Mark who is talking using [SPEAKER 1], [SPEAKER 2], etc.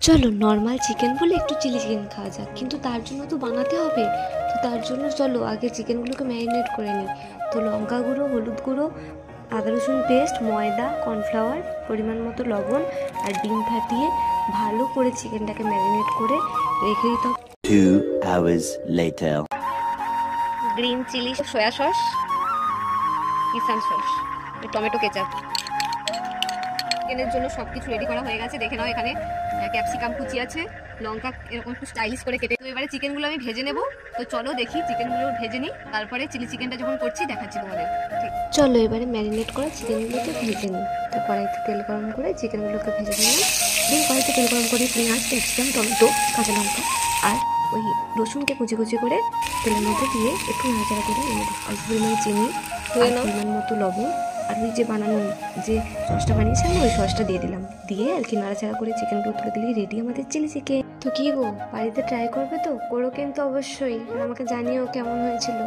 [SPEAKER 1] চলো normal chicken বলে একটু চিলি চিকেন খাওয়া যাক, কিন্তু তার জন্য তো বানাতে হবে। তো তার জন্য চলো আগে চিকেনগুলোকে ম্যারিনেট করে নিই। তো লঙ্কা গুঁড়ো, হলুদ গুঁড়ো, আদা রসুন পেস্ট, ময়দা, কর্নফ্লাওয়ার, পরিমাণ মতো লবণ আর ডিম ফাটিয়ে ভালো করে চিকেনটাকে ম্যারিনেট করে রেখে দিতে হবে।
[SPEAKER 2] 2 hours later.
[SPEAKER 1] Green chilli, soya sauce, Kissan sauce, tomato ketchup. চিকেনের জন্য সব কিছু রেডি করা হয়ে গেছে, দেখে নাও। এখানে ক্যাপসিকাম কুচি আছে, লঙ্কা এরকম একটু স্টাইলিশ করে কেটে। তো এবারে চিকেনগুলো আমি ভেজে নেব। তো চলো দেখি চিকেনগুলো ভেজে নিই, তারপরে চিলি চিকেনটা যখন করছি দেখাচ্ছি তোমাদের। ঠিক, চলো এবারে ম্যারিনেট করা চিকেনগুলোকে ভেজে নিই। তো কড়াইতে তেল গরম করে চিকেনগুলোকে ভেজে নিলাম। দিয়ে কড়াইতে তেল গরম করে পেঁয়াজ, ক্যাপসিকাম, টমেটো, কাঁচা লঙ্কা আর ওই রসুনকে কুচি কুচি করে তেলের মধ্যে দিয়ে একটু নাড়াচাড়া করে অল্প পরিমাণে চিনি, পরিমাণ মতো লবণ আর ওই যে বানানো যে সসটা বানিয়েছিলাম ওই সসটা দিয়ে দিলাম। দিয়ে আর কি নাড়াচাড়া করে চিকেনগুলো তুলে দিলেই রেডি আমাদের চিলি চিকেন। তো কি গো, বাড়িতে ট্রাই করবে তো? করো কিন্তু অবশ্যই, আর আমাকে জানিও কেমন হয়েছিল।